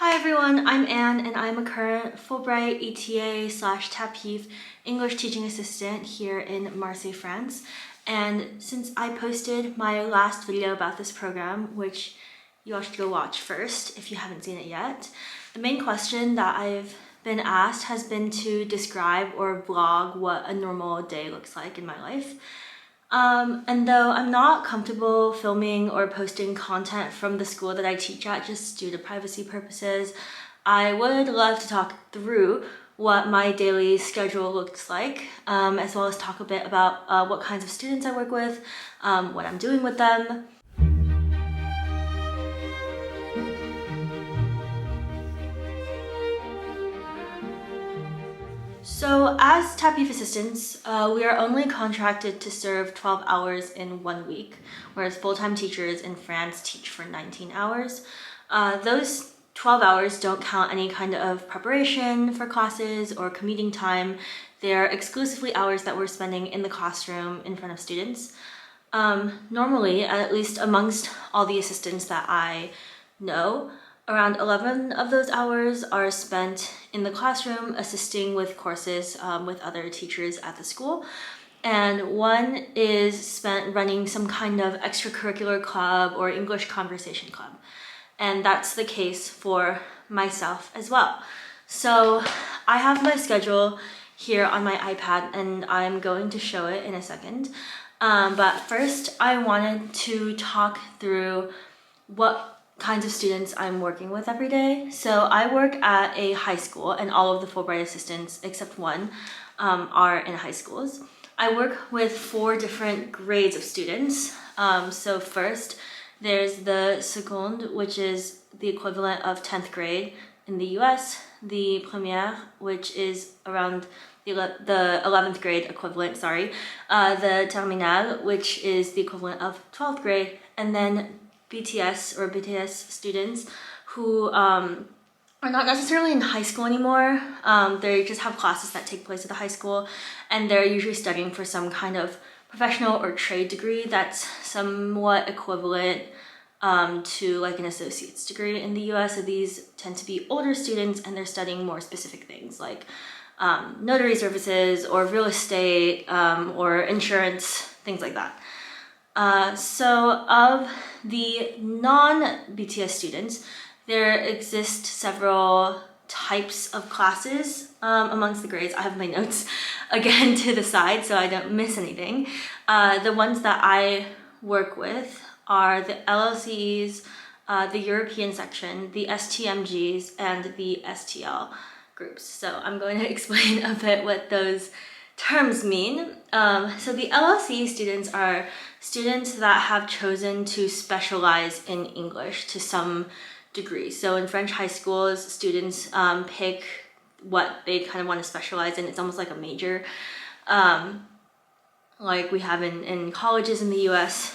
Hi everyone, I'm Anne and I'm a current Fulbright ETA/TAPiF English teaching assistant here in Marseille, France. And since I posted my last video about this program, which you all should go watch first if you haven't seen it yet, the main question that I've been asked has been to describe or vlog what a normal day looks like in my life. And though I'm not comfortable filming or posting content from the school that I teach at just due to privacy purposes, I would love to talk through what my daily schedule looks like, as well as talk a bit about what kinds of students I work with, what I'm doing with them. So as TAPiF assistants, we are only contracted to serve 12 hours in 1 week, whereas full-time teachers in France teach for 19 hours. Those 12 hours don't count any kind of preparation for classes or commuting time. They're exclusively hours that we're spending in the classroom in front of students. Normally, at least amongst all the assistants that I know, around 11 of those hours are spent in the classroom assisting with courses with other teachers at the school. And one is spent running some kind of extracurricular club or English conversation club. And that's the case for myself as well. So I have my schedule here on my iPad and I'm going to show it in a second. But first I wanted to talk through what kinds of students I'm working with every day. So I work at a high school and all of the Fulbright assistants except one are in high schools. I work with 4 different grades of students. So first there's the seconde, which is the equivalent of 10th grade in the US, the première, which is around the 11th grade equivalent, the terminale, which is the equivalent of 12th grade, and then BTS students who are not necessarily in high school anymore. They just have classes that take place at the high school, and they're usually studying for some kind of professional or trade degree that's somewhat equivalent to like an associate's degree in the US. So these tend to be older students and they're studying more specific things like notary services or real estate or insurance, things like that. So of the non-BTS students, there exist several types of classes amongst the grades. I have my notes again to the side so I don't miss anything. The ones that I work with are the LLCs, the European section, the STMGs, and the STL groups. So I'm going to explain a bit what those terms mean. So the LLC students are students that have chosen to specialize in English to some degree. So in French high schools, students pick what they kind of want to specialize in. It's almost like a major, like we have in colleges in the US.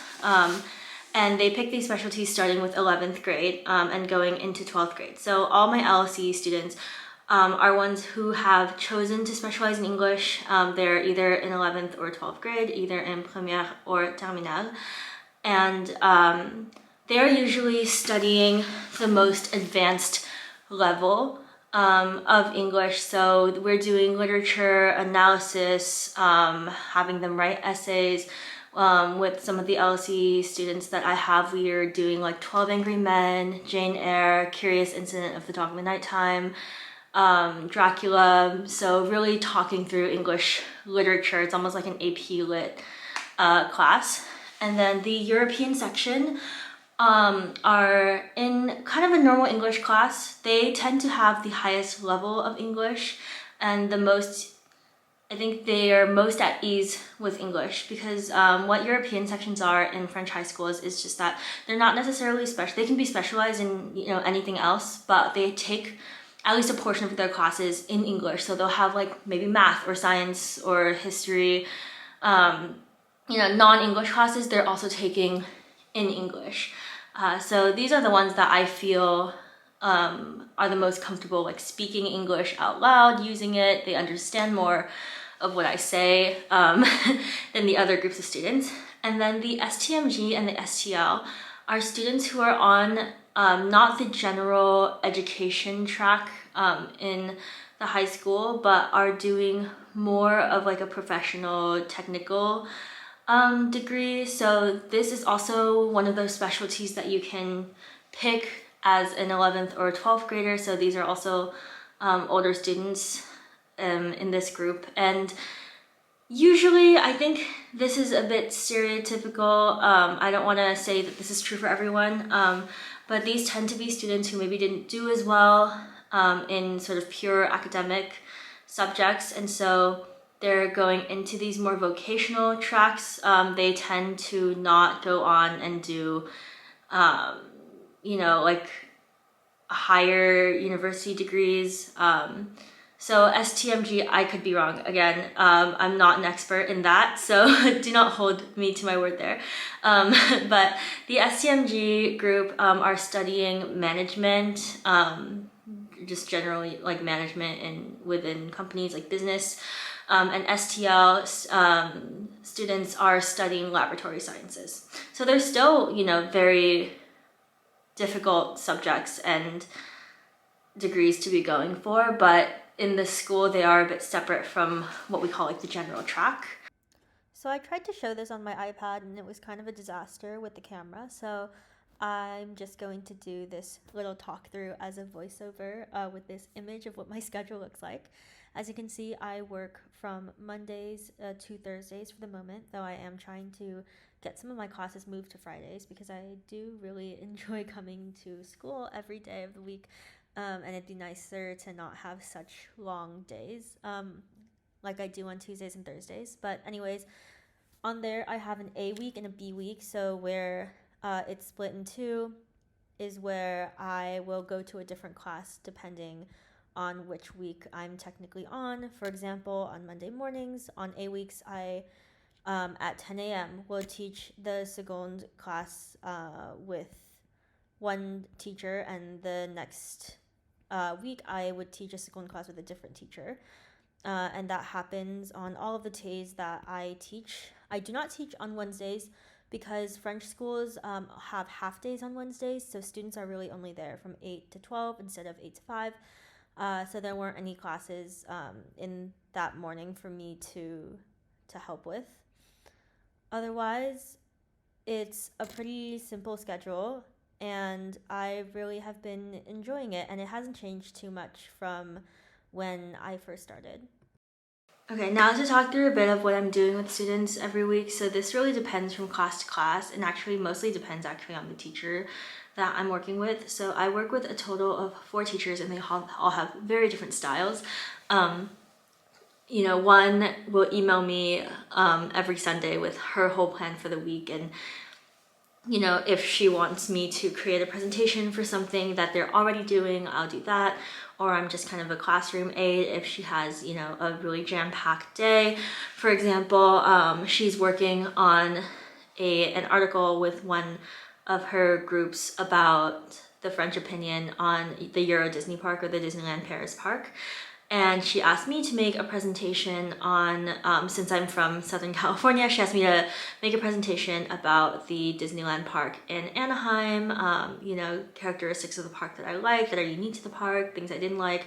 And they pick these specialties starting with 11th grade and going into 12th grade. So all my LLC students are ones who have chosen to specialize in English. They're either in 11th or 12th grade, either in première or terminale. And they're usually studying the most advanced level of English. So we're doing literature analysis, having them write essays. With some of the LLC students that I have, we are doing like 12 Angry Men, Jane Eyre, Curious Incident of the Dog in the Nighttime, Dracula. So really talking through English literature. It's almost like an AP Lit class. And then the European section are in kind of a normal English class. They tend to have the highest level of English and the most, I think they are most at ease with English because what European sections are in French high schools is just that they're not necessarily special. They can be specialized in anything else, but they take at least a portion of their classes in English. So they'll have like maybe math or science or history, non-English classes they're also taking in English. So these are the ones that I feel are the most comfortable like speaking English out loud, using it. They understand more of what I say than the other groups of students. And then the STMG and the STL are students who are on not the general education track in the high school, but are doing more of like a professional technical degree. So this is also one of those specialties that you can pick as an 11th or 12th grader. So these are also older students in this group. And usually, I think this is a bit stereotypical. I don't want to say that this is true for everyone, but these tend to be students who maybe didn't do as well in sort of pure academic subjects, and so they're going into these more vocational tracks. They tend to not go on and do, like higher university degrees. So STMG, I could be wrong. Again, I'm not an expert in that, so do not hold me to my word there. But the STMG group are studying management, just generally like management within companies like business. And STL students are studying laboratory sciences. So they're still, very difficult subjects and degrees to be going for, but in the school they are a bit separate from what we call like the general track. So I tried to show this on my iPad and it was kind of a disaster with the camera, so I'm just going to do this little talk through as a voiceover with this image of what my schedule looks like. As you can see, I work from Mondays to Thursdays for the moment, though I am trying to get some of my classes moved to Fridays because I do really enjoy coming to school every day of the week. And it'd be nicer to not have such long days like I do on Tuesdays and Thursdays. But anyways, on there I have an A week and a B week. So where it's split in two is where I will go to a different class depending on which week I'm technically on. For example, on Monday mornings, on A weeks, I at 10 a.m. will teach the second class with one teacher, and the next week I would teach a second class with a different teacher. And that happens on all of the days that I teach. I do not teach on Wednesdays because French schools have half days on Wednesdays, so students are really only there from 8 to 12 instead of 8 to 5. So there weren't any classes in that morning for me to help with. Otherwise, it's a pretty simple schedule, and I really have been enjoying it, and it hasn't changed too much from when I first started. Okay, now to talk through a bit of what I'm doing with students every week. So this really depends from class to class, and actually mostly depends on the teacher that I'm working with. So I work with a total of 4 teachers, and they all have very different styles. One will email me every Sunday with her whole plan for the week, and if she wants me to create a presentation for something that they're already doing, I'll do that. Or I'm just kind of a classroom aide if she has, a really jam-packed day. For example, she's working on an article with one of her groups about the French opinion on the Euro Disney Park or the Disneyland Paris Park. And she asked me to make a presentation on, since I'm from Southern California, she asked me to make a presentation about the Disneyland Park in Anaheim, characteristics of the park that I like, that are unique to the park, things I didn't like,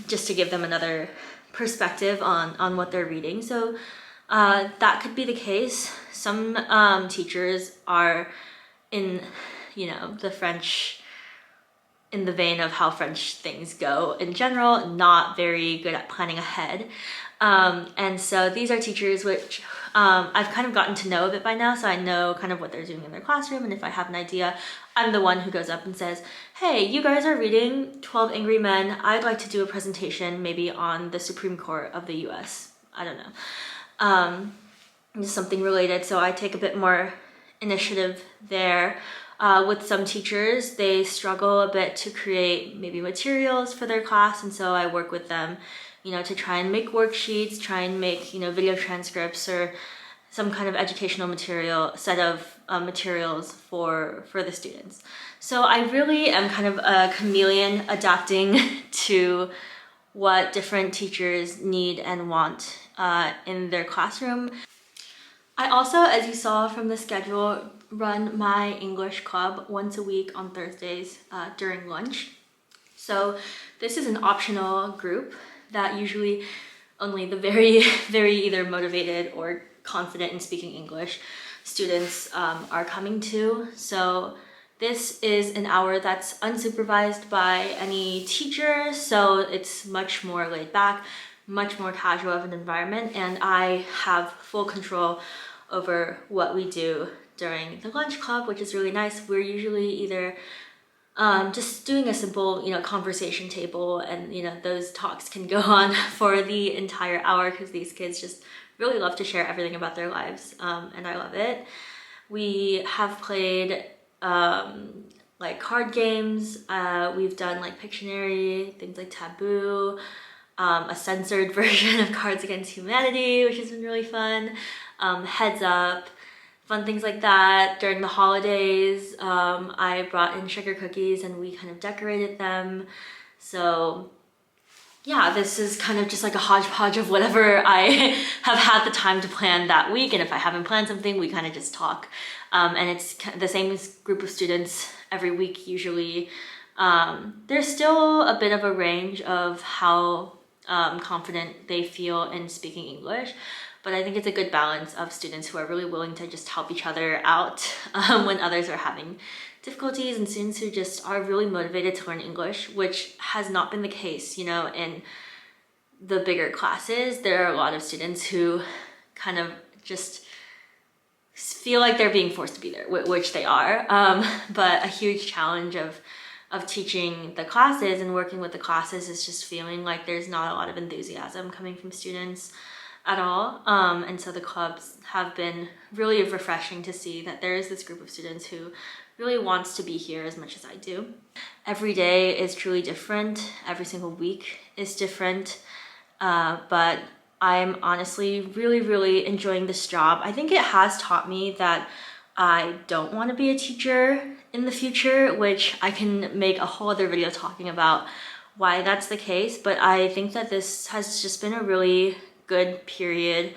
just to give them another perspective on what they're reading. So that could be the case. Some teachers are in, the French, in the vein of how French things go in general, not very good at planning ahead. And so these are teachers which I've kind of gotten to know a bit by now, so I know kind of what they're doing in their classroom, and if I have an idea, I'm the one who goes up and says, hey, you guys are reading 12 Angry Men, I'd like to do a presentation maybe on the Supreme Court of the US. I don't know. Just something related, so I take a bit more initiative there. With some teachers, they struggle a bit to create maybe materials for their class, and so I work with them, to try and make worksheets, try and make, video transcripts or some kind of educational set of materials for the students. So I really am kind of a chameleon, adapting to what different teachers need and want in their classroom. I also, as you saw from the schedule, run my English club once a week on Thursdays during lunch. So this is an optional group that usually only the very, very either motivated or confident in speaking English students are coming to. So this is an hour that's unsupervised by any teacher, so it's much more laid back, much more casual of an environment, and I have full control over what we do during the lunch club, which is really nice. We're usually either just doing a simple, conversation table, and those talks can go on for the entire hour because these kids just really love to share everything about their lives, and I love it. We have played like card games. We've done like Pictionary, things like Taboo, a censored version of Cards Against Humanity, which has been really fun, Heads Up, fun things like that. During the holidays, I brought in sugar cookies and we kind of decorated them. So yeah, this is kind of just like a hodgepodge of whatever I have had the time to plan that week. And if I haven't planned something, we kind of just talk. And it's the same group of students every week usually. There's still a bit of a range of how confident they feel in speaking English, but I think it's a good balance of students who are really willing to just help each other out when others are having difficulties, and students who just are really motivated to learn English, which has not been the case, in the bigger classes. There are a lot of students who kind of just feel like they're being forced to be there, which they are, but a huge challenge of teaching the classes and working with the classes is just feeling like there's not a lot of enthusiasm coming from students at all. And so the clubs have been really refreshing to see that there is this group of students who really wants to be here as much as I do. Every day is truly different. Every single week is different. But I'm honestly really, really enjoying this job. I think it has taught me that I don't want to be a teacher in the future, which I can make a whole other video talking about why that's the case. But I think that this has just been a really good period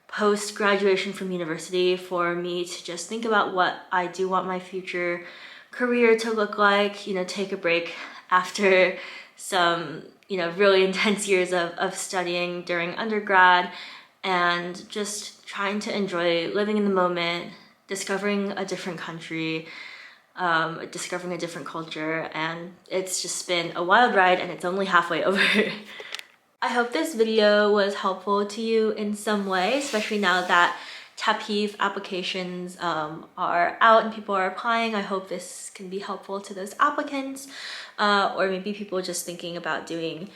post-graduation from university for me to just think about what I do want my future career to look like, take a break after some, really intense years of studying during undergrad, and just trying to enjoy living in the moment, discovering a different country, discovering a different culture, and it's just been a wild ride and it's only halfway over. I hope this video was helpful to you in some way, especially now that TAPiF applications are out and people are applying. I hope this can be helpful to those applicants, or maybe people just thinking about doing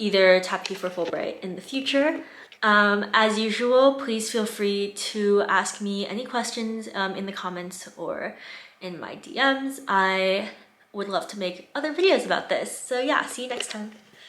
either TAPiF or Fulbright in the future. As usual, please feel free to ask me any questions in the comments or in my DMs. I would love to make other videos about this. So yeah, see you next time.